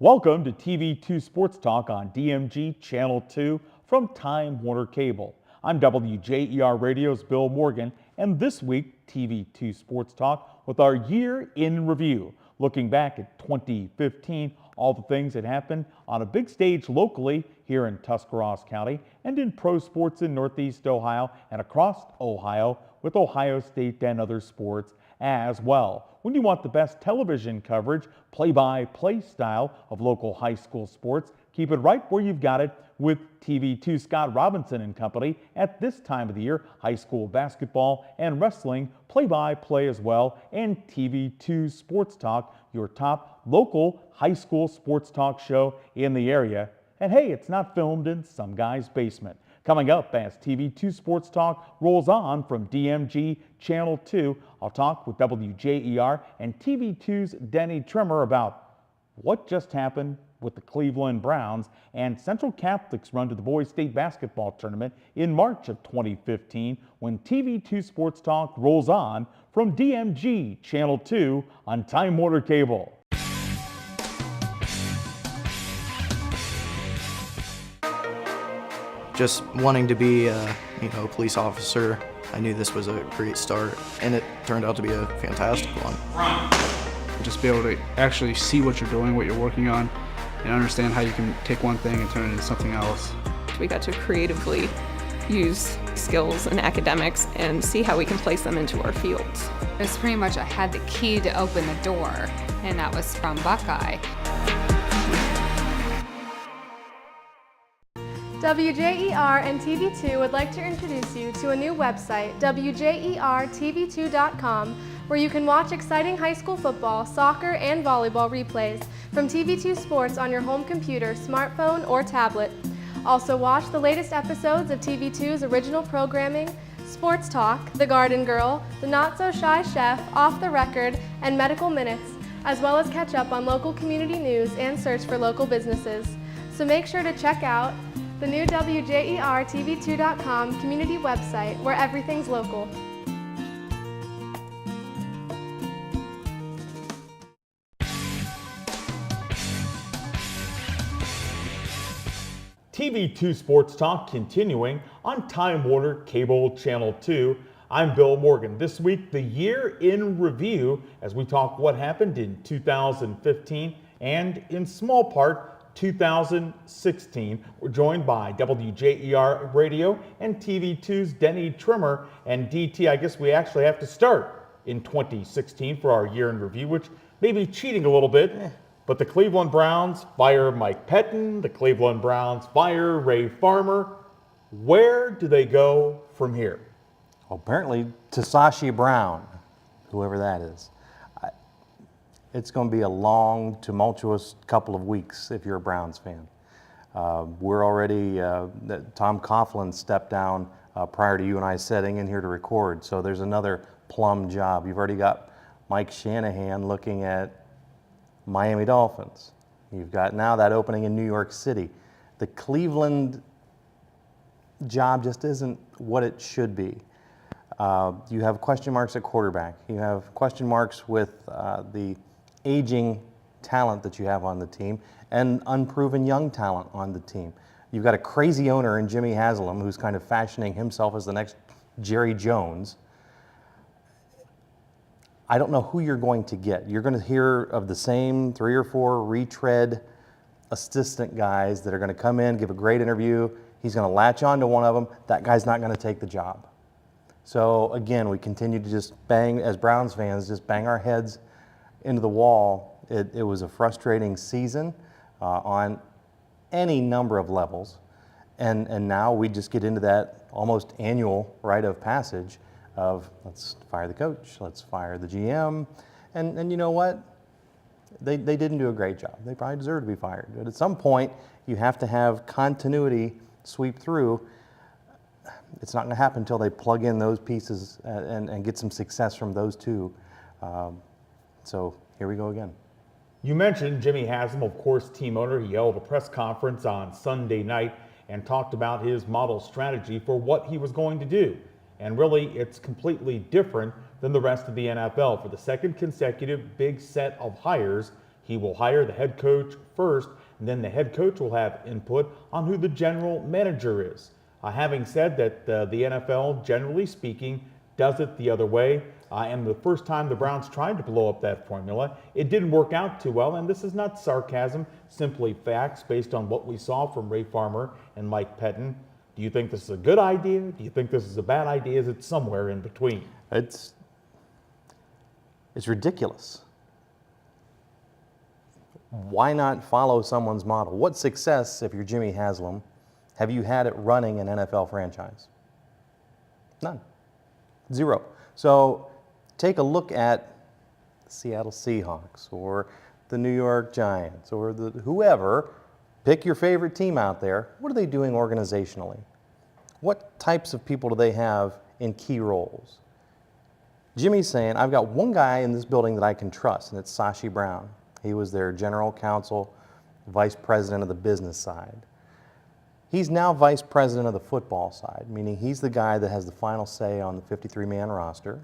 Welcome to TV2 Sports Talk on DMG Channel 2 from Time Warner Cable. I'm WJÉR Radio's Bill Morgan, and this week, TV2 Sports Talk with our year in review, looking back at 2015, all the things that happened on a big stage locally here in Tuscarawas County and in pro sports in Northeast Ohio and across Ohio with Ohio State and other sports as well. When you want the best television coverage, play-by-play style of local high school sports, keep it right where you've got it with TV2 Scott Robinson and company. At this time of the year, high school basketball and wrestling play-by-play as well, and TV2 Sports Talk, your top local high school sports talk show in the area. And hey, it's not filmed in some guy's basement. Coming up as TV2 Sports Talk rolls on from DMG Channel 2, I'll talk with WJÉR and TV2's Denny Trimmer about what just happened with the Cleveland Browns and Central Catholic's run to the boys state basketball tournament in March of 2015 when TV2 Sports Talk rolls on from DMG Channel 2 on Time Warner Cable. Just wanting to be a police officer, I knew this was a great start, and it turned out to be a fantastic one. Just be able to actually see what you're doing, what you're working on, and understand how you can take one thing and turn it into something else. We got to creatively use skills and academics and see how we can place them into our fields. It was pretty much I had the key to open the door, and that was from Buckeye. WJÉR and TV2 would like to introduce you to a new website, WJÉRTV2.com, where you can watch exciting high school football, soccer, and volleyball replays from TV2 Sports on your home computer, smartphone, or tablet. Also watch the latest episodes of TV2's original programming, Sports Talk, The Garden Girl, The Not So Shy Chef, Off the Record, and Medical Minutes, as well as catch up on local community news and search for local businesses. So make sure to check out the new WJÉRTV2.com community website where everything's local. TV2 Sports Talk continuing on Time Warner Cable Channel 2. I'm Bill Morgan. This week, the year in review as we talk what happened in 2015 and in small part 2016. We're joined by WJÉR Radio and TV2's Denny Trimmer. And DT, I guess we actually have to start in 2016 for our year in review, which may be cheating a little bit. But the Cleveland Browns fire Mike Pettin. The Cleveland Browns fire Ray Farmer. Where do they go from here? Well, apparently Tasashi Brown, whoever that is. It's going to be a long, tumultuous couple of weeks if you're a Browns fan. We're already, Tom Coughlin stepped down prior to you and I sitting in here to record, so there's another plum job. You've already got Mike Shanahan looking at Miami Dolphins. You've got now that opening in New York City. The Cleveland job just isn't what it should be. You have question marks at quarterback. You have question marks with the aging talent that you have on the team and unproven young talent on the team. You've got a crazy owner in Jimmy Haslam who's kind of fashioning himself as the next Jerry Jones. I don't know who you're going to get. You're going to hear of the same 3 or 4 retread assistant guys that are going to come in, give a great interview. He's going to latch on to one of them. That guy's not going to take the job. So again, we continue to just bang, as Browns fans, just bang our heads into the wall. It was a frustrating season on any number of levels, and now we just get into that almost annual rite of passage of let's fire the coach, let's fire the GM, and you know what? They didn't do a great job. They probably deserve to be fired. But at some point, you have to have continuity sweep through. It's not going to happen until they plug in those pieces and get some success from those two. So here we go again. You mentioned Jimmy Haslam, of course, team owner. He held a press conference on Sunday night and talked about his model strategy for what he was going to do. And really, it's completely different than the rest of the NFL. For the second consecutive big set of hires, He will hire the head coach first, and then the head coach will have input on who the general manager is. Having said that, the NFL, generally speaking, does it the other way. And the first time the Browns tried to blow up that formula, it didn't work out too well. And this is not sarcasm, simply facts based on what we saw from Ray Farmer and Mike Pettin. Do you think this is a good idea? Do you think this is a bad idea? Is it somewhere in between? It's ridiculous. Why not follow someone's model? What success, if you're Jimmy Haslam, have you had at running an NFL franchise? None. Zero. So take a look at the Seattle Seahawks or the New York Giants or whoever. Pick your favorite team out there. What are they doing organizationally? What types of people do they have in key roles? Jimmy's saying, I've got one guy in this building that I can trust, and it's Sashi Brown. He was their general counsel, vice president of the business side. He's now vice president of the football side, meaning he's the guy that has the final say on the 53-man roster.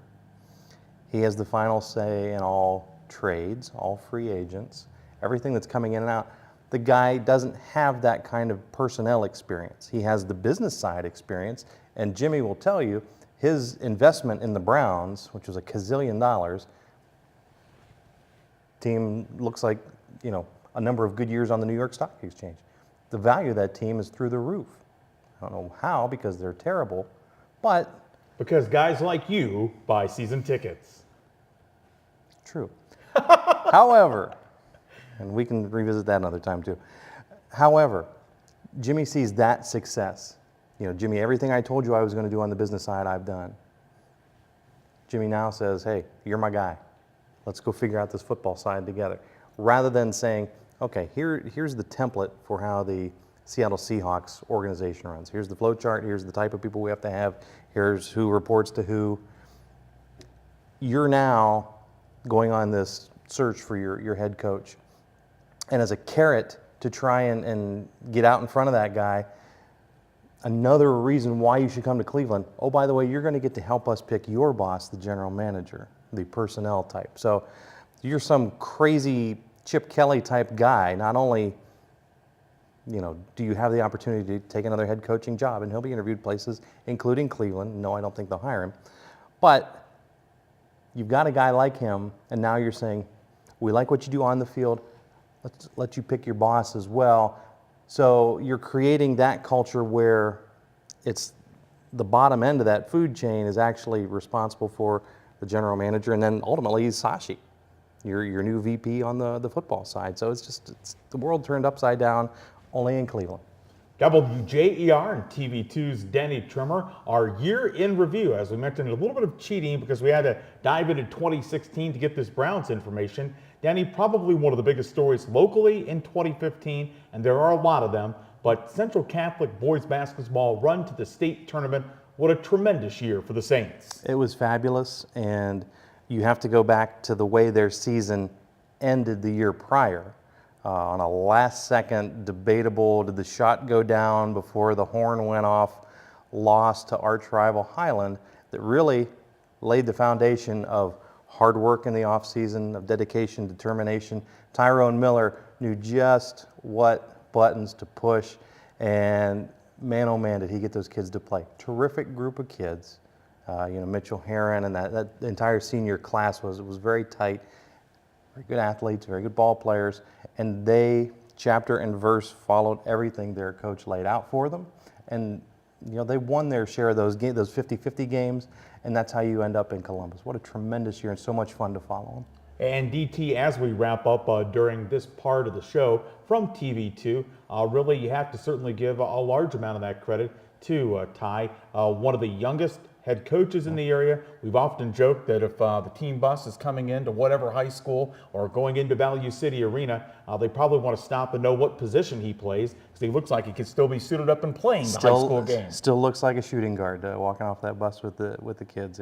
He has the final say in all trades, all free agents, everything that's coming in and out. The guy doesn't have that kind of personnel experience. He has the business side experience, and Jimmy will tell you his investment in the Browns, which was $1 gazillion, team looks like, a number of good years on the New York Stock Exchange. The value of that team is through the roof. I don't know how, because they're terrible, but... Because guys like you buy season tickets. True. However, and we can revisit that another time too. However, Jimmy sees that success. Jimmy, everything I told you I was going to do on the business side, I've done. Jimmy now says, hey, you're my guy. Let's go figure out this football side together. Rather than saying, okay, here's the template for how the Seattle Seahawks organization runs. Here's the flow chart. Here's the type of people we have to have. Here's who reports to who. You're now going on this search for your head coach. And as a carrot to try and get out in front of that guy, another reason why you should come to Cleveland, oh, by the way, you're going to get to help us pick your boss, the general manager, the personnel type. So you're some crazy Chip Kelly type guy. Not only, do you have the opportunity to take another head coaching job, and he'll be interviewed places, including Cleveland. No, I don't think they'll hire him. But you've got a guy like him, and now you're saying, we like what you do on the field. Let's let you pick your boss as well. So you're creating that culture where it's the bottom end of that food chain is actually responsible for the general manager, and then ultimately he's Sashi, your new VP on the football side. So it's the world turned upside down, only in Cleveland. WJÉR and TV2's Denny Trimmer, our year in review. As we mentioned, a little bit of cheating because we had to dive into 2016 to get this Browns information. Denny, probably one of the biggest stories locally in 2015, and there are a lot of them, but Central Catholic boys basketball run to the state tournament. What a tremendous year for the Saints. It was fabulous, and you have to go back to the way their season ended the year prior. On a last-second debatable, did the shot go down before the horn went off, loss to arch rival Highland, that really laid the foundation of hard work in the offseason, of dedication, determination. Tyrone Miller knew just what buttons to push, and man, oh man, did he get those kids to play. Terrific group of kids. Mitchell Herron and that entire senior class was very tight. Very good athletes, very good ball players, and they, chapter and verse, followed everything their coach laid out for them. And they won their share of those 50-50 games, and that's how you end up in Columbus. What a tremendous year and so much fun to follow them. And DT, as we wrap up during this part of the show from TV2, really you have to certainly give a large amount of that credit to Ty, one of the youngest head coaches in the area. We've often joked that if the team bus is coming into whatever high school or going into Value City Arena, they probably want to stop and know what position he plays, because he looks like he could still be suited up and playing the high school game. Still looks like a shooting guard walking off that bus with the kids.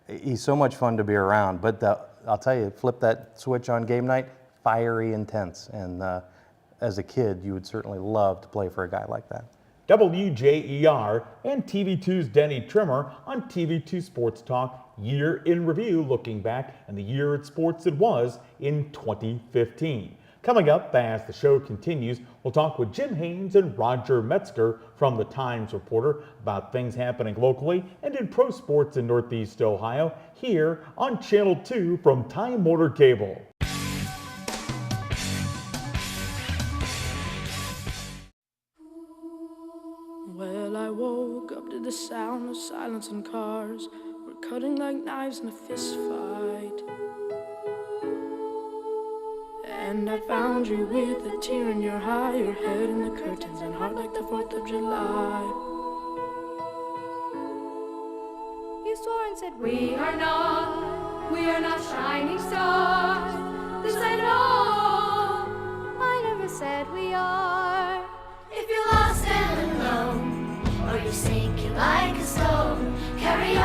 He's so much fun to be around. But I'll tell you, flip that switch on game night, fiery, intense. And as a kid, you would certainly love to play for a guy like that. WJÉR, and TV2's Denny Trimmer on TV2 Sports Talk Year in Review, looking back on the year at sports it was in 2015. Coming up as the show continues, we'll talk with Jim Haynes and Roger Metzger from the Times Reporter about things happening locally and in pro sports in Northeast Ohio here on Channel 2 from Time Warner Cable. Well, I woke up to the sound of silence and cars were cutting like knives in a fist fight. And I found you with a tear in your eye, your head in the curtains and heart like the 4th of July. You swore and said, we are not shining stars. This I know. I never said we are. If you're lost and alone, or you're sinking like a stone, carry on.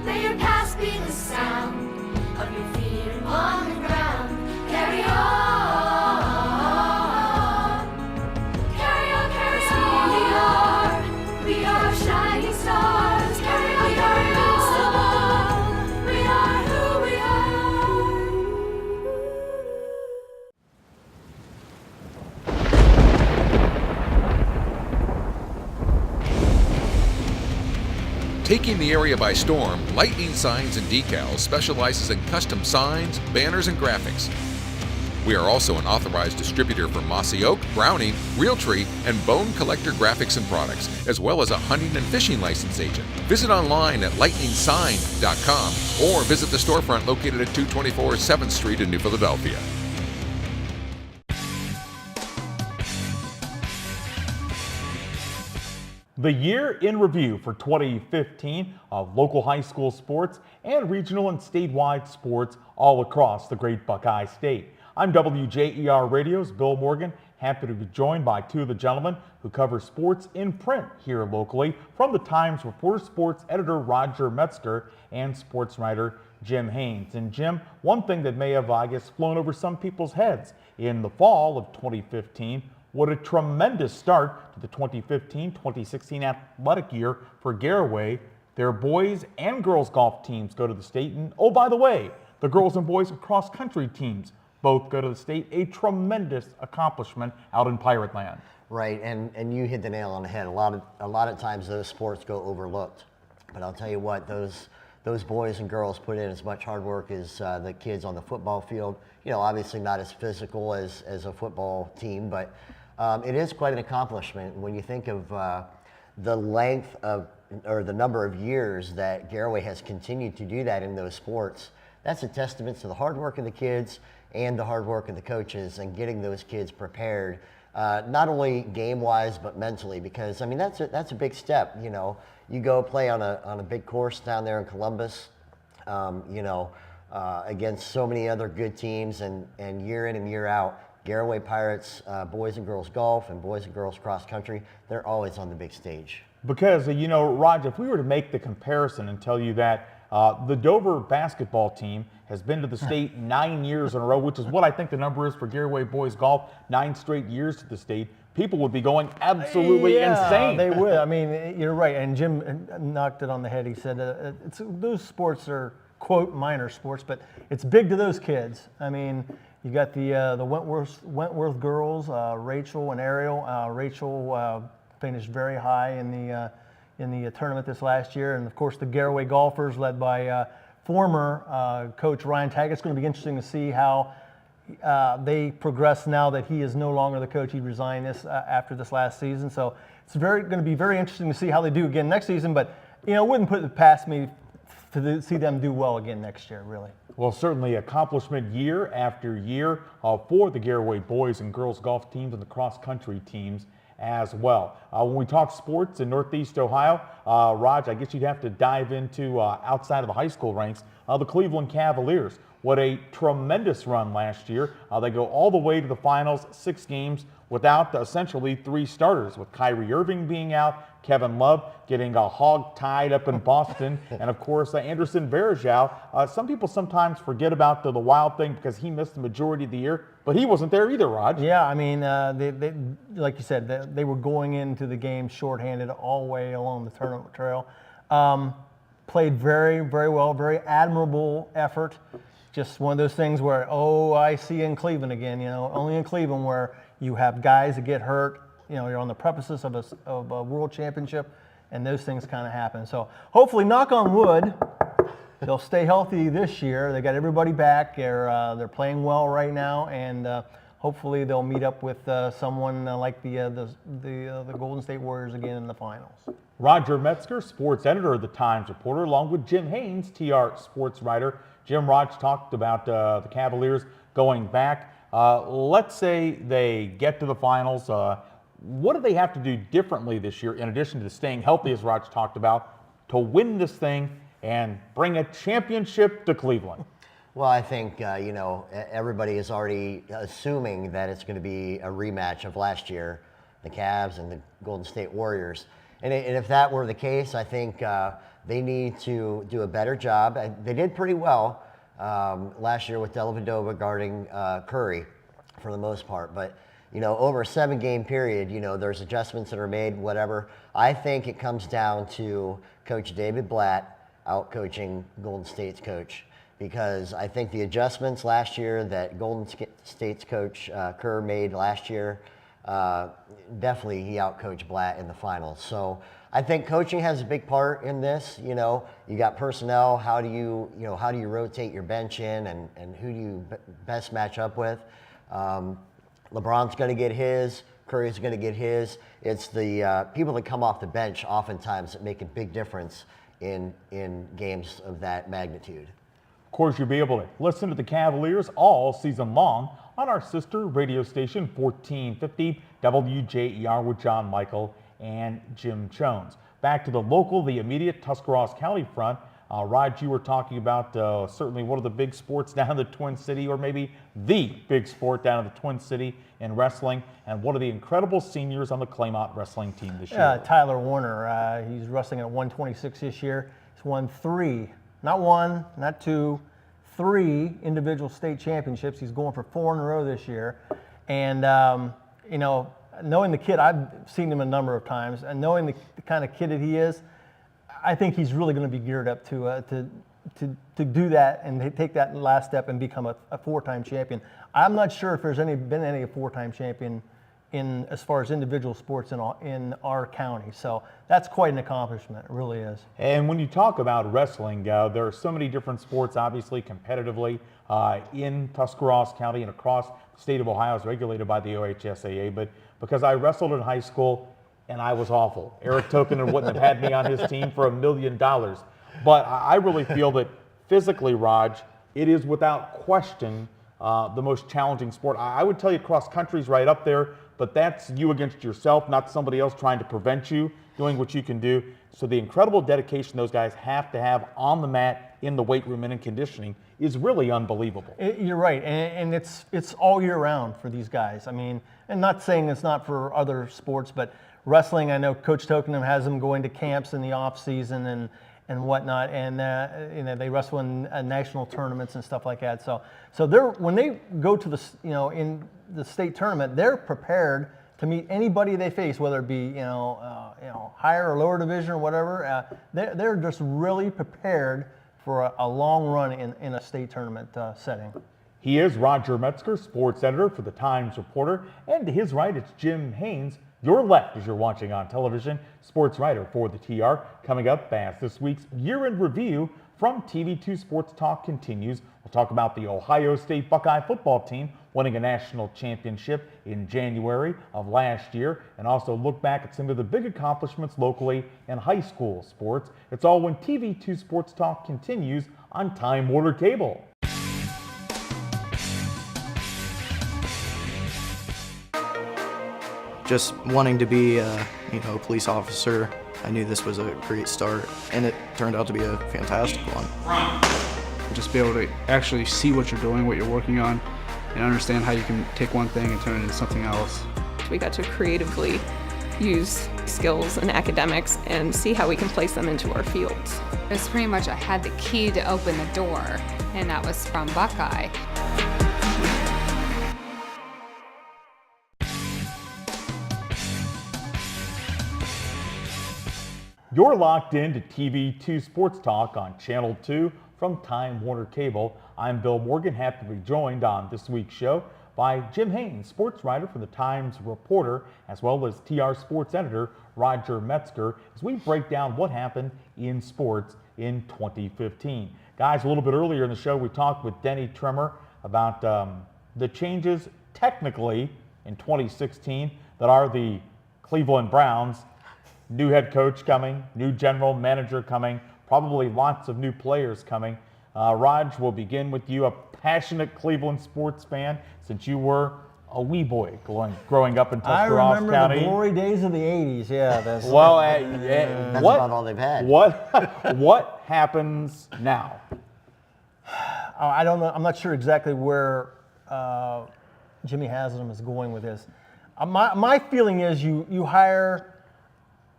May your past be the sound of your feet on the ground. Carry on. Carry on, carry on. We are shining stars. Carry on, carry on. We are who we are. Taking the area by storm, Lightning Signs and Decals specializes in custom signs, banners, and graphics. We are also an authorized distributor for Mossy Oak, Browning, Realtree, and Bone Collector graphics and products, as well as a hunting and fishing license agent. Visit online at lightningsign.com or visit the storefront located at 224 7th Street in New Philadelphia. The year in review for 2015 of local high school sports and regional and statewide sports all across the Great Buckeye State. I'm WJÉR Radio's Bill Morgan, happy to be joined by two of the gentlemen who cover sports in print here locally from the Times Reporter sports editor Roger Metzger and sports writer Jim Haynes. And Jim, one thing that may have, I guess, flown over some people's heads in the fall of 2015, what a tremendous start to the 2015-2016 athletic year for Garaway. Their boys and girls golf teams go to the state, and oh, by the way, the girls and boys cross country teams both go to the state. A tremendous accomplishment out in Pirate Land. Right, and you hit the nail on the head. A lot of times those sports go overlooked, but I'll tell you what, those boys and girls put in as much hard work as the kids on the football field. You know, obviously not as physical as a football team, but it is quite an accomplishment when you think of the length of, or the number of years that Garaway has continued to do that in those sports. That's a testament to the hard work of the kids and the hard work of the coaches and getting those kids prepared, not only game-wise but mentally, because I mean that's a big step. You know, you go play on a big course down there in Columbus, you know, against so many other good teams, and year in and year out, Garaway Pirates, boys and girls golf and boys and girls cross country, they're always on the big stage. Because, you know, Roger, if we were to make the comparison and tell you that the Dover basketball team has been to the state 9 years in a row, which is what I think the number is for Garaway boys golf, 9 straight years to the state, people would be going absolutely insane. They would. I mean, you're right. And Jim knocked it on the head. He said those sports are, quote, minor sports, but it's big to those kids. I mean, you got the Wentworth girls, Rachel and Ariel. Rachel finished very high in the tournament this last year, and of course the Garaway golfers, led by former coach Ryan Taggart. It's going to be interesting to see how they progress now that he is no longer the coach. He resigned after this last season, so it's going to be very interesting to see how they do again next season. But you know, it wouldn't put it past me to see them do well again next year, really. Well, certainly accomplishment year after year for the Garaway boys and girls golf teams and the cross-country teams as well. When we talk sports in Northeast Ohio, Raj, I guess you'd have to dive into outside of the high school ranks, the Cleveland Cavaliers. What a tremendous run last year. They go all the way to the finals, 6 games without essentially 3 starters, with Kyrie Irving being out, Kevin Love getting hog tied up in Boston, and of course Anderson Varejao. Some people sometimes forget about the Wild thing because he missed the majority of the year, but he wasn't there either, Raj. Yeah, I mean, they like you said, they were going into the game shorthanded all the way along the tournament trail. Played very, very well, very admirable effort. Just one of those things where, I see in Cleveland again, only in Cleveland where you have guys that get hurt, you're on the precipice of a world championship, and those things kind of happen. So hopefully, knock on wood, they'll stay healthy this year. They got everybody back. They're playing well right now, and hopefully they'll meet up with someone like the Golden State Warriors again in the finals. Roger Metzger, sports editor of the Times Reporter, along with Jim Haynes, TR sports writer. Jim, Raj talked about the Cavaliers going back. Let's say they get to the finals. What do they have to do differently this year, in addition to staying healthy, as Raj talked about, to win this thing and bring a championship to Cleveland? Well, I think, everybody is already assuming that it's going to be a rematch of last year, the Cavs and the Golden State Warriors. And if that were the case, I think they need to do a better job. They did pretty well last year with Dellavedova guarding Curry for the most part. But, over a 7-game period, there's adjustments that are made, whatever. I think it comes down to Coach David Blatt out-coaching Golden State's coach, because I think the adjustments last year that Golden State's coach Kerr made last year, definitely he out-coached Blatt in the finals. So I think coaching has a big part in this. You got personnel. How do you rotate your bench in, and who do you best match up with? LeBron's going to get his. Curry's going to get his. It's the people that come off the bench oftentimes that make a big difference in games of that magnitude. Of course, you'll be able to listen to the Cavaliers all season long on our sister radio station, 1450 WJÉR, with John Michael and Jim Jones. Back to the local, the immediate Tuscarawas County front. Raj, you were talking about certainly one of the big sports down in the Twin City, or maybe the big sport down in the Twin City in wrestling, and one of the incredible seniors on the Claymont wrestling team this year. Tyler Warner. He's wrestling at 126 this year. He's won 3, not 1, not 2, 3 individual state championships. He's going for 4 in a row this year. And, knowing the kid, I've seen him a number of times, and knowing the kind of kid that he is, I think he's really going to be geared up to do that and take that last step and become a 4-time champion. I'm not sure if there's been any 4-time champion in as far as individual sports in our county. So that's quite an accomplishment. It really is. And when you talk about wrestling, there are so many different sports, obviously competitively in Tuscarawas County and across the state of Ohio is regulated by the OHSAA. But because I wrestled in high school, and I was awful. Eric Tokinen wouldn't have had me on his team for $1 million. But I really feel that physically, Raj, it is without question the most challenging sport. I would tell you cross country's right up there, but that's you against yourself, not somebody else trying to prevent you doing what you can do. So the incredible dedication those guys have to have on the mat, in the weight room, and in conditioning is really unbelievable. You're right, and it's all year round for these guys. I mean, and not saying it's not for other sports, but wrestling, I know Coach Tokinen has them going to camps in the off season and whatnot, and they wrestle in national tournaments and stuff like that. So they're when they go to the in the state tournament, they're prepared to meet anybody they face, whether it be higher or lower division or whatever. They're just really prepared for a long run in a state tournament setting. He is Roger Metzger, sports editor for the Times Reporter, and to his right, it's Jim Haynes. Your left, as you're watching on television, sports writer for the TR. Coming up fast, this week's year-end review from TV2 Sports Talk continues. We'll talk about the Ohio State Buckeye football team winning a national championship in January of last year, and also look back at some of the big accomplishments locally in high school sports. It's all when TV2 Sports Talk continues on Time Warner Cable. Just wanting to be a police officer, I knew this was a great start, and it turned out to be a fantastic one. just be able to actually see what you're doing, what you're working on, and understand how you can take one thing and turn it into something else. We got to creatively use skills and academics and see how we can place them into our fields. It was pretty much I had the key to open the door, and that was from Buckeye. You're locked into TV2 Sports Talk on Channel 2 from Time Warner Cable. I'm Bill Morgan, happy to be joined on this week's show by Jim Haynes, sports writer for the Times Reporter, as well as TR sports editor Roger Metzger, as we break down what happened in sports in 2015. Guys, a little bit earlier in the show, we talked with Denny Tremor about the changes technically in 2016 that are the Cleveland Browns. New head coach coming, new general manager coming, probably lots of new players coming. Raj, we'll begin with you, a passionate Cleveland sports fan, since you were a wee boy growing up in Tuscarawas County. I remember the glory days of the 80s, yeah. That's about all they've had. What happens now? I don't know. I'm not sure exactly where Jimmy Haslam is going with this. My feeling is you hire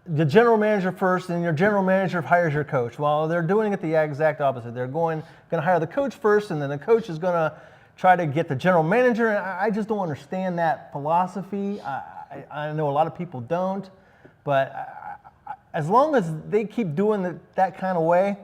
the general manager first, and your general manager hires your coach. Well, they're doing it the exact opposite. They're going to hire the coach first, and then the coach is going to try to get the general manager. And I just don't understand that philosophy. I know a lot of people don't, but as long as they keep doing it that kind of way,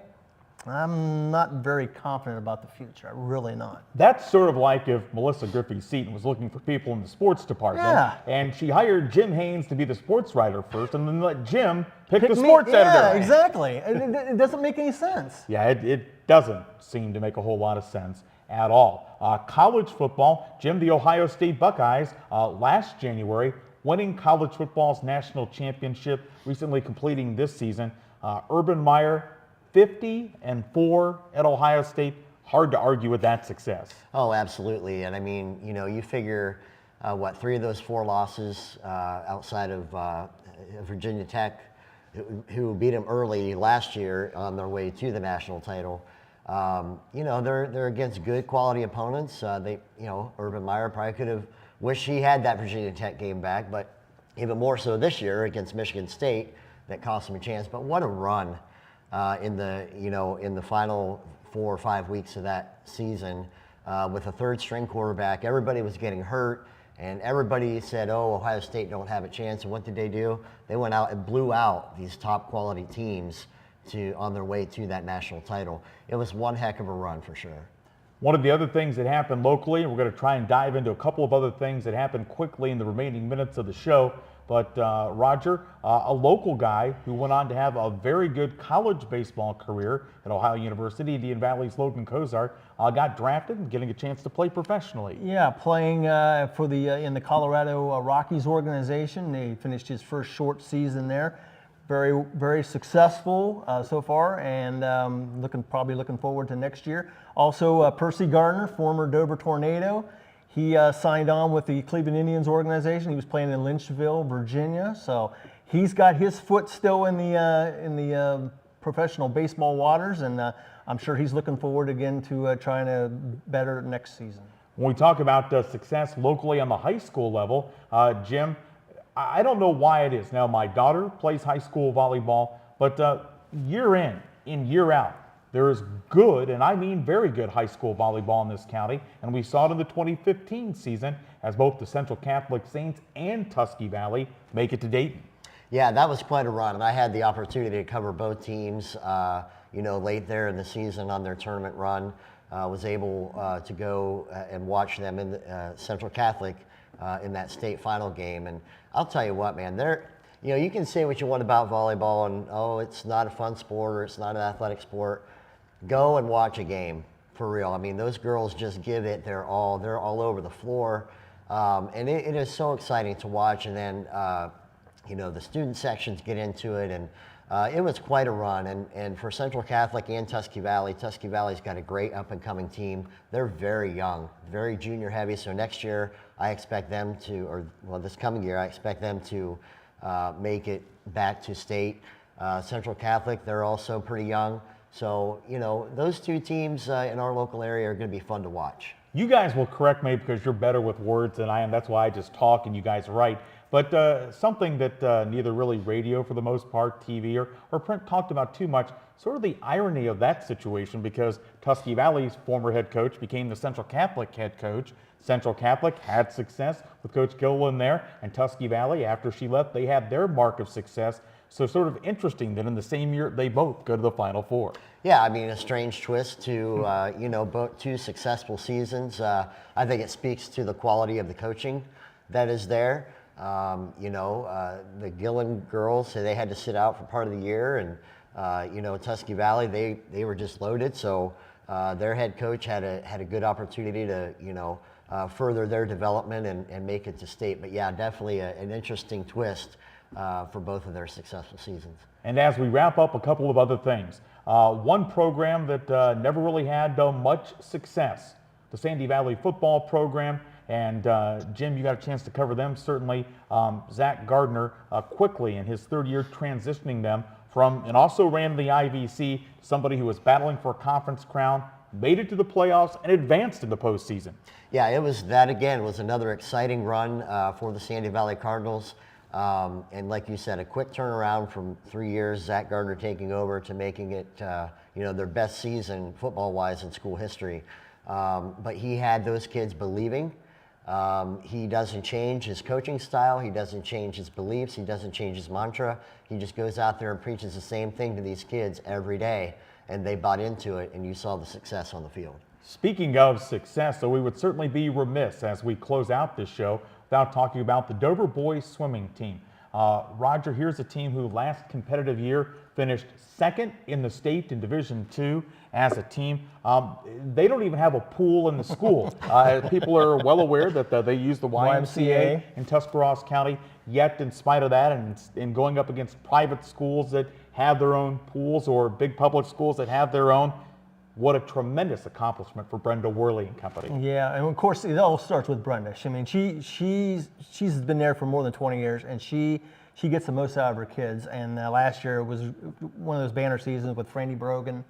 I'm not very confident about the future. I'm really not. That's sort of like if Melissa Griffey-Seton was looking for people in the sports department, and she hired Jim Haynes to be the sports writer first, and then let Jim pick the sports editor. Yeah, exactly. It doesn't make any sense. Yeah, it doesn't seem to make a whole lot of sense at all. College football, Jim, the Ohio State Buckeyes, last January, winning college football's national championship, recently completing this season. Urban Meyer, 50-4 at Ohio State. Hard to argue with that success. Oh, absolutely. And I mean, you figure, 3 of those 4 losses outside of Virginia Tech, who beat them early last year on their way to the national title. They're against good quality opponents. Urban Meyer probably could have wished he had that Virginia Tech game back, but even more so this year against Michigan State, that cost him a chance. But what a run in the final 4 or 5 weeks of that season with a third-string quarterback. Everybody was getting hurt, and everybody said, "Oh, Ohio State don't have a chance." And what did they do? They went out and blew out these top-quality teams on their way to that national title. It was one heck of a run for sure. One of the other things that happened locally, and we're going to try and dive into a couple of other things that happened quickly in the remaining minutes of the show. But Roger, a local guy who went on to have a very good college baseball career at Ohio University, Indian Valley's Logan Kozart, got drafted and getting a chance to play professionally. Yeah, playing for in the Colorado Rockies organization. He finished his first short season there. Very, very successful so far, and probably looking forward to next year. Also, Percy Gardner, former Dover Tornado. He signed on with the Cleveland Indians organization. He was playing in Lynchville, Virginia. So he's got his foot still in the professional baseball waters, and I'm sure he's looking forward again to trying to better next season. When we talk about success locally on the high school level, Jim, I don't know why it is. Now, my daughter plays high school volleyball, but year in, year out, there is good, and I mean very good, high school volleyball in this county, and we saw it in the 2015 season as both the Central Catholic Saints and Tusky Valley make it to Dayton. Yeah, that was quite a run, and I had the opportunity to cover both teams, late there in the season on their tournament run. Was able to go and watch them in Central Catholic in that state final game, and I'll tell you what, man, you can say what you want about volleyball, and it's not a fun sport or it's not an athletic sport. Go and watch a game, for real. I mean, those girls just give it their all. They're all over the floor. And it is so exciting to watch. And then, the student sections get into it. And it was quite a run. And for Central Catholic and Tusky Valley's got a great up-and-coming team. They're very young, very junior heavy. So next year, I expect them this coming year, I expect them to make it back to state. Central Catholic, they're also pretty young. So, you know, those two teams in our local area are going to be fun to watch. You guys will correct me because you're better with words than I am. That's why I just talk and you guys write. But something that neither really radio for the most part, TV or print talked about too much, sort of the irony of that situation, because Tusky Valley's former head coach became the Central Catholic head coach. Central Catholic had success with Coach Gilliland there, and Tusky Valley, after she left, they had their mark of success. So sort of interesting that in the same year, they both go to the Final Four. Yeah, I mean, a strange twist to, you know, both two successful seasons. I think it speaks to the quality of the coaching that is there. You know, the Gillen girls, so they had to sit out for part of the year, and, you know, Tusky Valley, they were just loaded. So their head coach had a good opportunity to, you know, further their development and make it to state. But yeah, definitely an interesting twist for both of their successful seasons. And as we wrap up, a couple of other things. One program that never really had much success, the Sandy Valley football program. And Jim, you got a chance to cover them, certainly. Zach Gardner quickly in his third year transitioning them from, and also ran the IVC, somebody who was battling for a conference crown, made it to the playoffs, and advanced in the postseason. Yeah, it was that again, was another exciting run for the Sandy Valley Cardinals. And like you said, a quick turnaround from 3 years, Zach Gardner taking over to making it, you know, their best season football-wise in school history. But he had those kids believing. He doesn't change his coaching style. He doesn't change his beliefs. He doesn't change his mantra. He just goes out there and preaches the same thing to these kids every day. And they bought into it, and you saw the success on the field. Speaking of success, so we would certainly be remiss as we close out this show without talking about the Dover boys swimming team. Roger, here's a team who last competitive year finished second in the state in Division II as a team. They don't even have a pool in the school. People are well aware that they use the YMCA in Tuscarawas County, yet in spite of that and in going up against private schools that have their own pools or big public schools that have their own, what a tremendous accomplishment for Brenda Worley and company. Yeah, and of course it all starts with Brenda. I mean, she's been there for more than 20 years, and she gets the most out of her kids. And last year was one of those banner seasons with Franny Brogan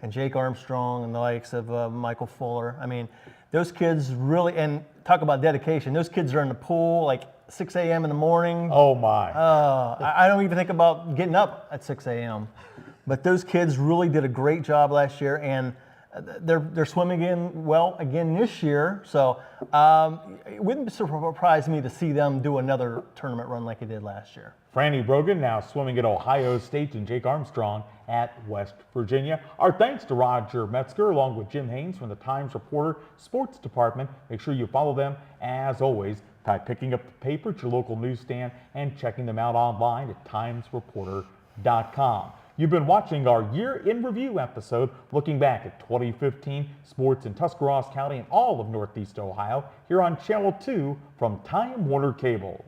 and Jake Armstrong and the likes of Michael Fuller. I mean, those kids really, and talk about dedication. Those kids are in the pool like 6 a.m. in the morning. Oh my! I don't even think about getting up at 6 a.m. But those kids really did a great job last year, and they're swimming in well again this year. So it wouldn't surprise me to see them do another tournament run like they did last year. Franny Brogan now swimming at Ohio State, and Jake Armstrong at West Virginia. Our thanks to Roger Metzger along with Jim Haynes from the Times Reporter Sports Department. Make sure you follow them as always by picking up the paper at your local newsstand and checking them out online at timesreporter.com. You've been watching our Year in Review episode looking back at 2015 sports in Tuscarawas County and all of Northeast Ohio here on Channel 2 from Time Warner Cable.